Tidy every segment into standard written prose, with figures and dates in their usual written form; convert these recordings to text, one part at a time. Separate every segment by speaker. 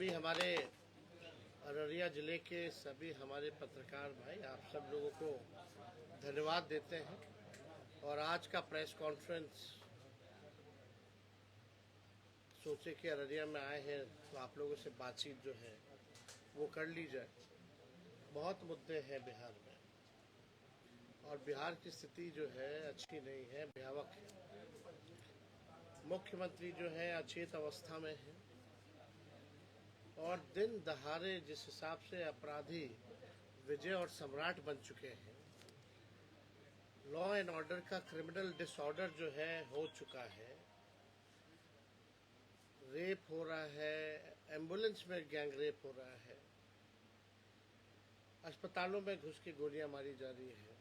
Speaker 1: भी हमारे अररिया जिले के सभी हमारे पत्रकार भाई आप सब लोगों को धन्यवाद देते हैं और आज का प्रेस कॉन्फ्रेंस सोचे कि अररिया में आए हैं तो आप लोगों से बातचीत जो है वो कर ली जाए। बहुत मुद्दे हैं बिहार में और बिहार की स्थिति जो है अच्छी नहीं है, भयावह है। मुख्यमंत्री जो है अचेत अवस्था में है और दिन दहाड़े जिस हिसाब से अपराधी विजय और सम्राट बन चुके हैं, लॉ एंड ऑर्डर का क्रिमिनल डिसऑर्डर जो है हो चुका है, रेप हो रहा है, एम्बुलेंस में गैंग रेप हो रहा है, अस्पतालों में घुस के गोलियां मारी जा रही है,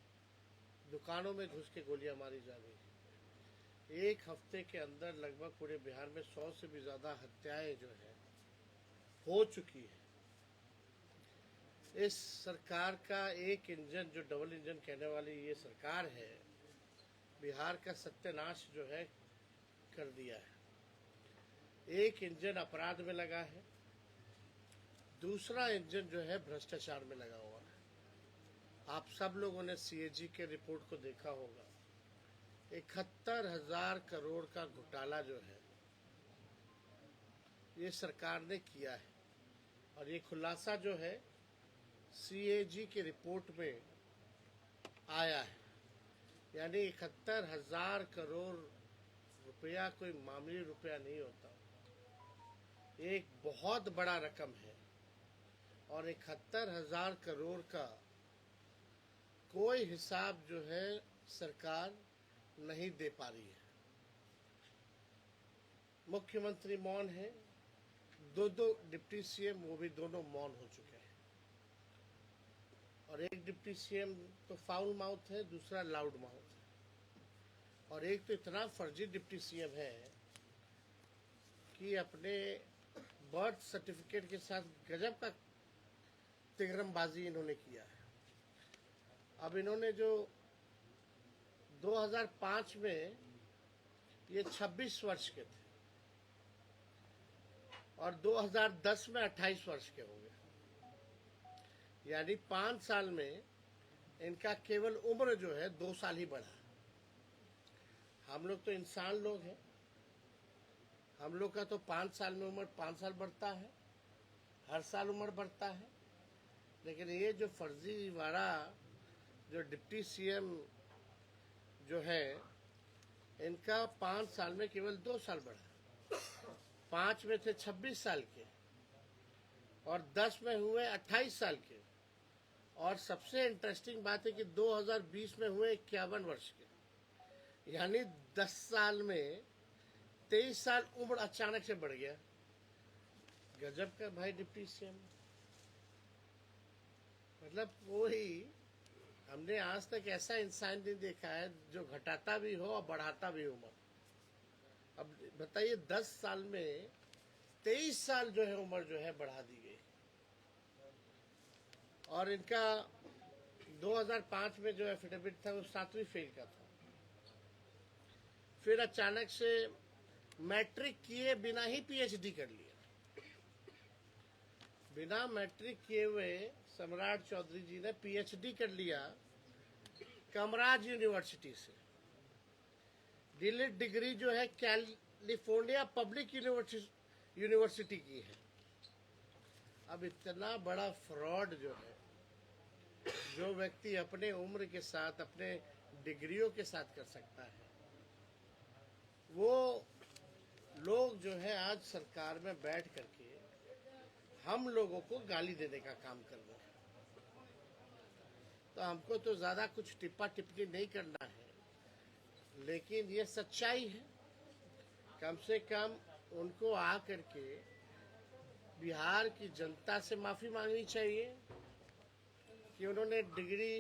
Speaker 1: दुकानों में घुस के गोलियां मारी जा रही है। एक हफ्ते के अंदर लगभग पूरे बिहार में 100 से भी ज्यादा हत्याएं जो है हो चुकी है। इस सरकार का एक इंजन जो डबल इंजन कहने वाली ये सरकार है, बिहार का सत्यानाश जो है कर दिया है। एक इंजन अपराध में लगा है, दूसरा इंजन जो है भ्रष्टाचार में लगा हुआ है। आप सब लोगों ने सीएजी के रिपोर्ट को देखा होगा। 71,000 करोड़ का घोटाला जो है ये सरकार ने किया है और ये खुलासा जो है सीएजी की रिपोर्ट में आया है। यानी 71,000 करोड़ रुपया कोई मामूली रुपया नहीं होता, एक बहुत बड़ा रकम है और 71,000 करोड़ का कोई हिसाब जो है सरकार नहीं दे पा रही है। मुख्यमंत्री मौन है, दो डिप्टी सीएम वो भी दोनों मौन हो चुके हैं और एक डिप्टी सीएम तो फाउल माउथ है, दूसरा लाउड माउथ है और एक तो इतना फर्जी डिप्टी सीएम है कि अपने बर्थ सर्टिफिकेट के साथ गजब का तिगरमबाजी इन्होंने किया है। अब इन्होंने जो 2005 में ये 26 वर्ष के थे और 2010 में 28 वर्ष के हो गए, यानी 5 साल में इनका केवल उम्र जो है 2 साल ही बढ़ा। हम लोग तो इंसान लोग हैं, हम लोग का तो 5 साल में उम्र 5 साल बढ़ता है, हर साल उम्र बढ़ता है। लेकिन ये जो फर्जी वाला जो डिप्टी सीएम जो है इनका 5 साल में केवल 2 साल बढ़ा। 5 में थे 26 साल के और 10 में हुए 28 साल के और सबसे इंटरेस्टिंग बात है कि 2020 में हुए 51 वर्ष के, यानी 10 साल में 23 साल उम्र अचानक से बढ़ गया। गजब का भाई डिप्टी सीएम, मतलब वही हमने आज तक ऐसा इंसान नहीं देखा है जो घटाता भी हो और बढ़ाता भी उम्र। अब बताइए 10 साल में 23 साल जो है उम्र जो है बढ़ा दी गई और इनका 2005 में जो एफिडेविट था वो 7वीं फेल का था। फिर अचानक से मैट्रिक किए बिना ही पीएचडी कर लिया। बिना मैट्रिक किए हुए सम्राट चौधरी जी ने पीएचडी कर लिया कमराज यूनिवर्सिटी से। डिलीट डिग्री जो है कैलिफोर्निया पब्लिक यूनिवर्सिटी की है। अब इतना बड़ा फ्रॉड जो है, जो व्यक्ति अपने उम्र के साथ अपने डिग्रियों के साथ कर सकता है, वो लोग जो है आज सरकार में बैठ करके हम लोगों को गाली देने का काम कर रहे हैं। तो हमको तो ज्यादा कुछ टिप्पा टिप्पणी नहीं करना है, लेकिन ये सच्चाई है। कम से कम उनको आकर के बिहार की जनता से माफी मांगनी चाहिए कि उन्होंने डिग्री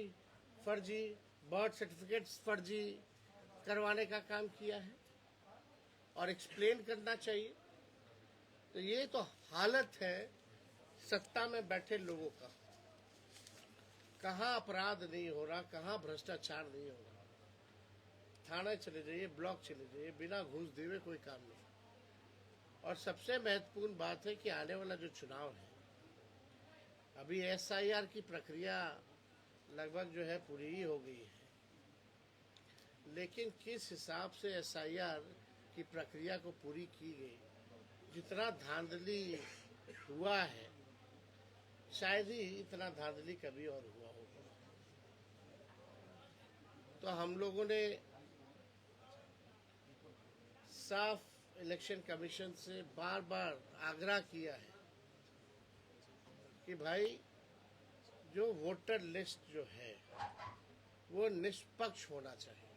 Speaker 1: फर्जी, बर्थ सर्टिफिकेट फर्जी करवाने का काम किया है और एक्सप्लेन करना चाहिए। तो ये तो हालत है सत्ता में बैठे लोगों का। कहाँ अपराध नहीं हो रहा, कहाँ भ्रष्टाचार नहीं हो रहा। थाने चले जाइए, ब्लॉक चले जाइए, बिना घूस दिए कोई काम नहीं। और सबसे महत्वपूर्ण बात है कि आने वाला जो चुनाव है, अभी एसआईआर की प्रक्रिया लगभग जो है पूरी ही हो गई है, लेकिन किस हिसाब से एसआईआर की प्रक्रिया को पूरी की गई, जितना धांधली हुआ है, शायद ही इतना धांधली कभी और हुआ होगा। तो हम लोगों ने साफ इलेक्शन कमीशन से बार बार आग्रह किया है कि भाई जो वोटर लिस्ट जो है वो निष्पक्ष होना चाहिए।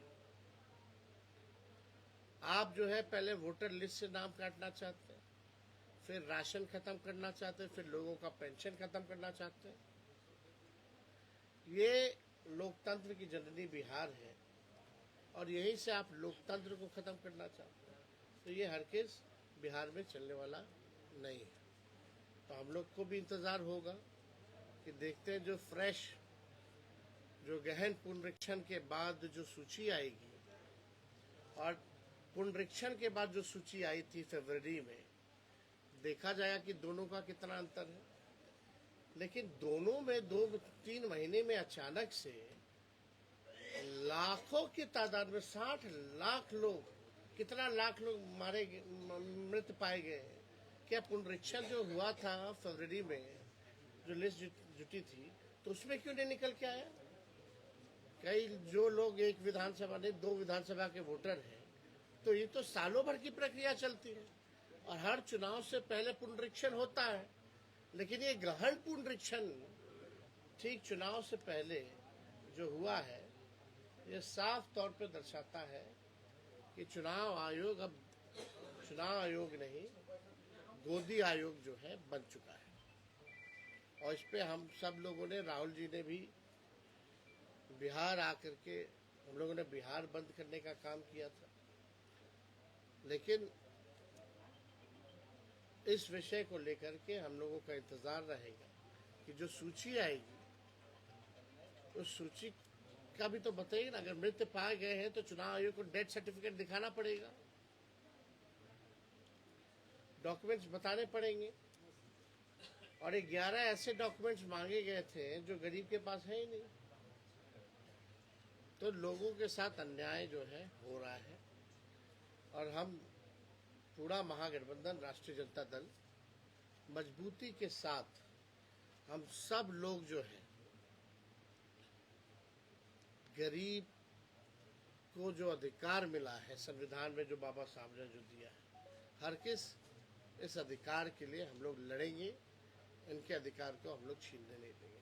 Speaker 1: आप जो है पहले वोटर लिस्ट से नाम काटना चाहते हैं, फिर राशन खत्म करना चाहते हैं, फिर लोगों का पेंशन खत्म करना चाहते हैं। ये लोकतंत्र की जननी बिहार है और यहीं से आप लोकतंत्र को खत्म करना चाहते हैं, तो ये हरगिज़ बिहार में चलने वाला नहीं है। तो हम लोग को भी इंतज़ार होगा कि देखते हैं जो फ्रेश, जो गहन पुनरीक्षण के बाद जो सूची आएगी और पुनरीक्षण के बाद जो सूची आई थी फरवरी में, देखा जाएगा कि दोनों का कितना अंतर है। लेकिन दोनों में 2-3 महीने में अचानक से लाखों की तादाद में 60 लाख लोग, कितना लाख लोग मारे मृत पाए गए। क्या पुनरीक्षण जो हुआ था फरवरी में, जो लिस्ट जुटी थी, तो उसमें क्यों नहीं निकल के आया? कई जो लोग एक विधानसभा ने 2 विधानसभा के वोटर हैं, तो ये तो सालों भर की प्रक्रिया चलती है और हर चुनाव से पहले पुनरीक्षण होता है। लेकिन ये गहन पुनरीक्षण ठीक चुनाव से पहले जो हुआ है, ये साफ तौर पे दर्शाता है कि चुनाव आयोग अब चुनाव आयोग नहीं, गोदी आयोग जो है बन चुका है। और इस पे हम सब लोगों ने, राहुल जी ने भी बिहार आकर के, हम लोगों ने बिहार बंद करने का काम किया था। लेकिन इस विषय को लेकर के हम लोगों का इंतजार रहेगा कि जो सूची आएगी उस सूची का भी तो बताइए ना। अगर मृत पाए गए हैं तो चुनाव आयोग को डेथ सर्टिफिकेट दिखाना पड़ेगा, डॉक्यूमेंट्स बताने पड़ेंगे। और 11 ऐसे डॉक्यूमेंट्स मांगे गए थे जो गरीब के पास है ही नहीं। तो लोगों के साथ अन्याय जो है हो रहा है और हम पूरा महागठबंधन राष्ट्रीय जनता दल मजबूती के साथ, हम सब लोग जो है गरीब को जो अधिकार मिला है संविधान में, जो बाबा साहब ने जो दिया है, हर किस इस अधिकार के लिए हम लोग लड़ेंगे। इनके अधिकार को हम लोग छीनने नहीं देंगे।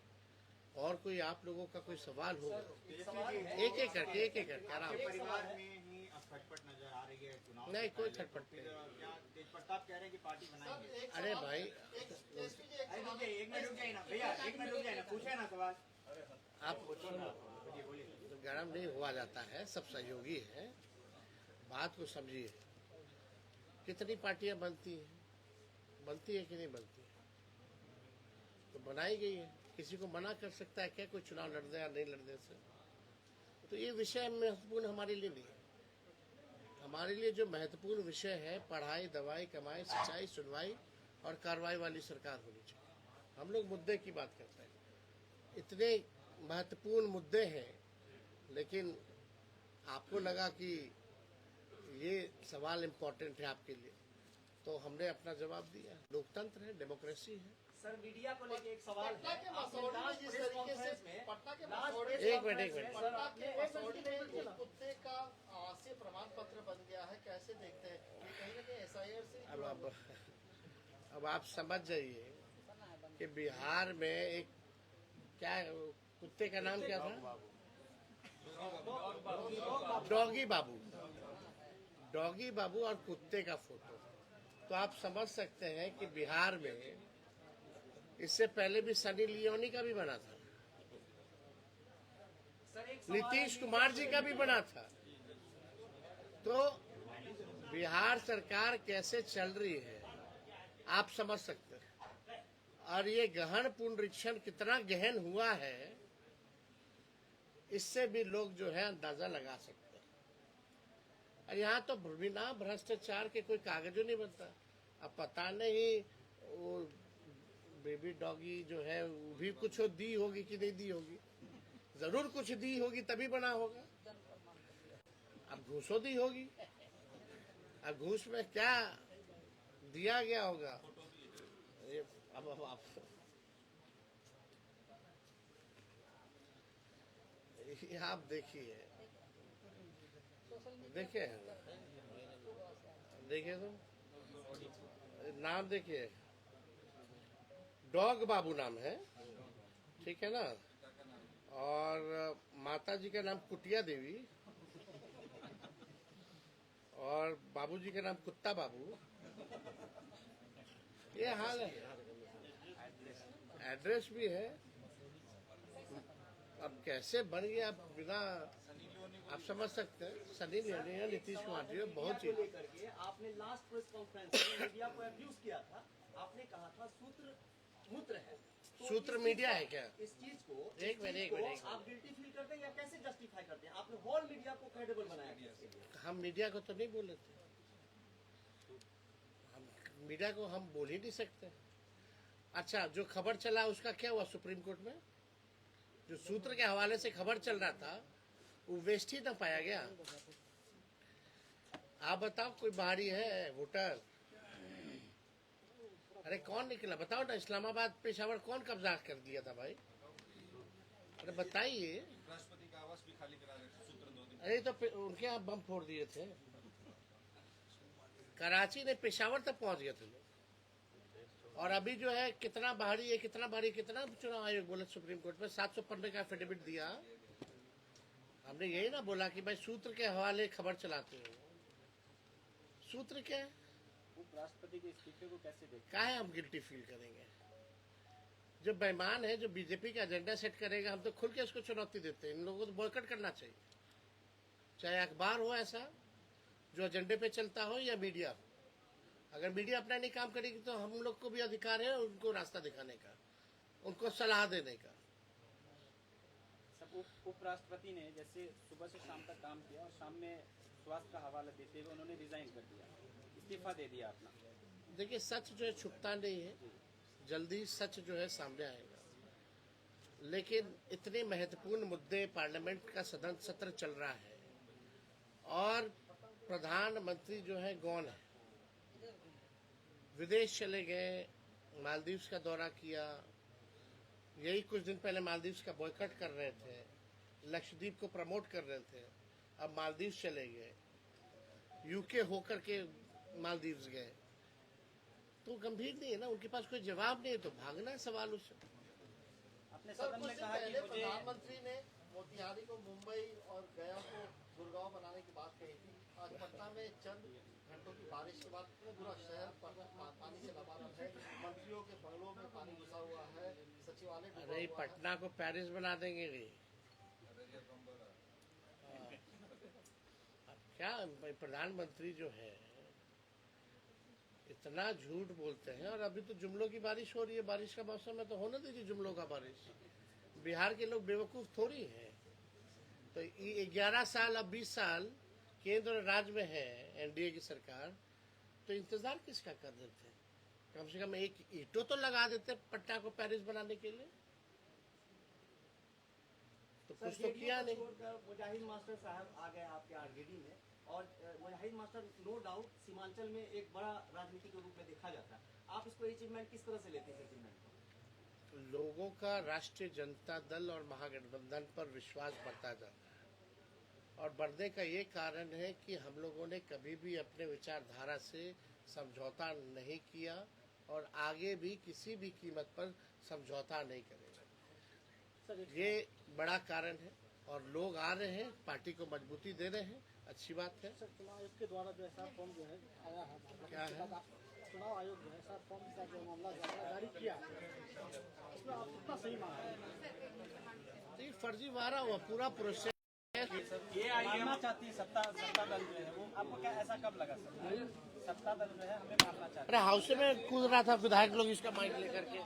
Speaker 1: और कोई आप लोगों का कोई सवाल होगा? एक एक करके आराम।
Speaker 2: परिवार में ही खटपट नजर आ रही है चुनाव
Speaker 1: नहीं, कोई खटपट नहीं।
Speaker 2: क्या तेज प्रताप कह रहे हैं कि पार्टी बनाएंगे?
Speaker 1: अरे भाई,
Speaker 2: एक मिनट रुक जाइए ना भैया, एक मिनट रुक जाइए ना, पूछे ना सवाल।
Speaker 1: आप गर्म नहीं हुआ जाता है, सब सहयोगी हैं, बात को समझिए। कितनी पार्टियां बनती हैं, बनती है कि नहीं बनती है? तो बनाई गई है। किसी को मना कर सकता है क्या कोई चुनाव लड़ने या नहीं लड़ने से? तो ये विषय महत्वपूर्ण हमारे लिए नहीं है। हमारे लिए जो महत्वपूर्ण विषय है, पढ़ाई, दवाई, कमाई, सिंचाई, सुनवाई और कार्रवाई वाली सरकार होनी चाहिए। हम लोग मुद्दे की बात करते हैं, इतने महत्वपूर्ण मुद्दे हैं, लेकिन आपको लगा कि ये सवाल इम्पोर्टेंट है आपके लिए, तो हमने अपना जवाब दिया। लोकतंत्र है, डेमोक्रेसी है।
Speaker 3: सर, मीडिया को लेके एक सवाल है।
Speaker 1: एक मिनट
Speaker 3: कुत्ते का से प्रमाण पत्र बन गया है, कैसे देखते हैं? कहीं ना कहीं एसआईआर से
Speaker 1: अब आप समझ जाइए कि बिहार में एक क्या कुत्ते का नाम क्या था? डॉगी बाबू। डॉगी बाबू और कुत्ते का फोटो, तो आप समझ सकते हैं कि बिहार में इससे पहले भी सनी लियोनी का भी बना था, नीतीश कुमार जी का भी बना था। तो बिहार सरकार कैसे चल रही है आप समझ सकते हैं। और ये गहन पुनरीक्षण कितना गहन हुआ है, इससे भी लोग जो है अंदाजा लगा सकते हैं। और यहाँ तो बिना भ्रष्टाचार के कोई कागज नहीं बनता। अब पता नहीं वो बेबी डॉगी जो है वो भी कुछ दी होगी कि नहीं दी होगी, जरूर कुछ दी होगी तभी बना होगा। अब घूसों दी होगी, अब घूस में क्या दिया गया होगा ये अब आप ये आप देखिए, देखिए देखिए तो नाम देखिए, डॉग बाबू नाम है, ठीक है ना, और माता जी का नाम कुटिया देवी और बाबूजी का नाम कुत्ता बाबू। ये हाल है, एड्रेस भी है। अब कैसे बन गया, आप बिना आप समझ सकते हैं। सनी लियोनी है, नीतीश कुमार जी बहुत ही
Speaker 4: लेकर के आपने लास्ट प्रेस कॉन्फ्रेंस में मीडिया को अब्यूज किया था। आपने कहा था सूत्र मूत्र है, तो
Speaker 1: सूत्र
Speaker 4: इस
Speaker 1: मीडिया
Speaker 4: चीज
Speaker 1: है क्या?
Speaker 4: इस चीज को
Speaker 1: एक मिनट
Speaker 4: आप गिल्टी फील करते हैं या कैसे जस्टिफाई करते हैं? आपने होल मीडिया को क्रेडिबल बनाया कैसे?
Speaker 1: हम मीडिया को तो नहीं बोले थे, हम मीडिया को हम बोल ही नहीं सकते। अच्छा, जो खबर चला उसका क्या हुआ सुप्रीम कोर्ट में? जो सूत्र के हवाले से खबर चल रहा था वो वेस्ट ही ना पाया गया। आप बताओ, कोई बाहरी है वोटर? अरे कौन निकला बताओ ना, इस्लामाबाद पेशावर कौन कब्जा कर दिया था भाई? अरे बताइए।
Speaker 5: राष्ट्रपति का आवास भी खाली करा रहे थे सूत्र 2 दिन।
Speaker 1: अरे तो उनके यहाँ बम फोड़ दिए थे, कराची ने पेशावर तक पहुंच गए थे लोग। और अभी जो है कितना बाहरी है, कितना बाहरी, कितना चुनाव आयोग बोले सुप्रीम कोर्ट में 700 पन्ने का एफिडेविट दिया। हमने यही ना बोला कि भाई सूत्र के हवाले खबर चलाते हो। सूत्र क्या है?
Speaker 4: उपराष्ट्रपति के इस्तीफे को कैसे देखते
Speaker 1: काहे हम गिल्टी फील करेंगे? जो बेईमान है, जो बीजेपी का एजेंडा सेट करेगा, हम तो खुल के उसको चुनौती देते हैं। इन लोगों को तो बॉयकॉट करना चाहिए, चाहे अखबार हो ऐसा जो एजेंडे पे चलता हो या मीडिया हो। अगर मीडिया अपना नहीं काम करेगी तो हम लोग को भी अधिकार है उनको रास्ता दिखाने का, उनको सलाह देने का।
Speaker 6: सब उपराष्ट्रपति ने जैसे सुबह से शाम तक काम किया और शाम में स्वास्थ्य का हवाला देते हुए उन्होंने रिजाइन कर दिया, इस्तीफा दे दिया अपना।
Speaker 1: देखिए, सच जो है छुपता नहीं है, जल्दी सच जो है सामने आएगा। लेकिन इतने महत्वपूर्ण मुद्दे, पार्लियामेंट का सदन सत्र चल रहा है और प्रधानमंत्री जो है गौन है, विदेश चले गए, मालदीव्स का दौरा किया, यही कुछ दिन पहले मालदीव्स का बॉयकॉट कर रहे थे, लक्षद्वीप को प्रमोट कर रहे थे, अब मालदीव्स चले गए, यूके होकर के मालदीव्स गए। तो गंभीर नहीं है ना, उनके पास कोई जवाब नहीं है तो भागना है सवाल उससे।
Speaker 6: अपने
Speaker 3: सर,
Speaker 6: सदन
Speaker 3: कुछ
Speaker 6: में
Speaker 3: दिन
Speaker 6: कहा कि
Speaker 3: पहले
Speaker 6: मुझे
Speaker 3: प्रधानमंत्री ने मोतिहारी को मुंबई और गया को गुड़गांव बनाने की बात कही थी। आज पटना में चंद घंटों की बारिश के बाद पूरा शहर पानी से लबालब है। मंत्रियों के बंगलों में पानी घुसा हुआ है, सचिवालय डूबा
Speaker 1: अरे
Speaker 3: हुआ है।
Speaker 1: पटना को पेरिस बना देंगे रे। अब क्या भाई, प्रधानमंत्री जो है इतना झूठ बोलते हैं। और अभी तो जुमलों की बारिश हो रही है, बारिश का मौसम है तो होने दीजिए जुमलों का बारिश। बिहार के लोग बेवकूफ थोड़ी हैं। तो 11 साल अब 20 साल केंद्र और राज्य में है एनडीए की सरकार, तो इंतजार किसका कर रहे थे? कम से कम एक ईंटों तो लगा देते पटना को पेरिस बनाने के लिए। तो कुछ तो किया नहीं।
Speaker 4: मुजाहिद मास्टर साहब आ गए आपके आरजेडी में, और मुजाहिद मास्टर नो डाउट सीमांचल में एक बड़ा राजनीति के रूप में देखा जाता है। आप इसको अचीवमेंट किस तरह से लेते हैं? अचीवमेंट
Speaker 1: लोगों का राष्ट्रीय जनता दल और महागठबंधन पर विश्वास बढ़ता जाता है, और बढ़ने का ये कारण है कि हम लोगों ने कभी भी अपने विचारधारा से समझौता नहीं किया और आगे भी किसी भी कीमत पर समझौता नहीं करेंगे। ये बड़ा कारण है और लोग आ रहे हैं, पार्टी को मजबूती दे रहे हैं, अच्छी बात है।
Speaker 7: चुनाव आयोग के द्वारा जो है फॉर्म जो है आया है,
Speaker 1: क्या है?
Speaker 7: चुनाव आयोग जो है फॉर्म का जो मामला जारी किया, इसमें आप कितना सही माना?
Speaker 1: तो ये फर्जीवाड़ा हुआ पूरा प्रोसेस।
Speaker 6: ये मानना चाहती है सत्ता दल जो है, वो आपको क्या ऐसा कब लगा सर? सत्ता दल जो है हमें मानना चाहती है।
Speaker 1: अरे हाउस में कूद रहा था विधायक लोग इसका माइक लेकर के।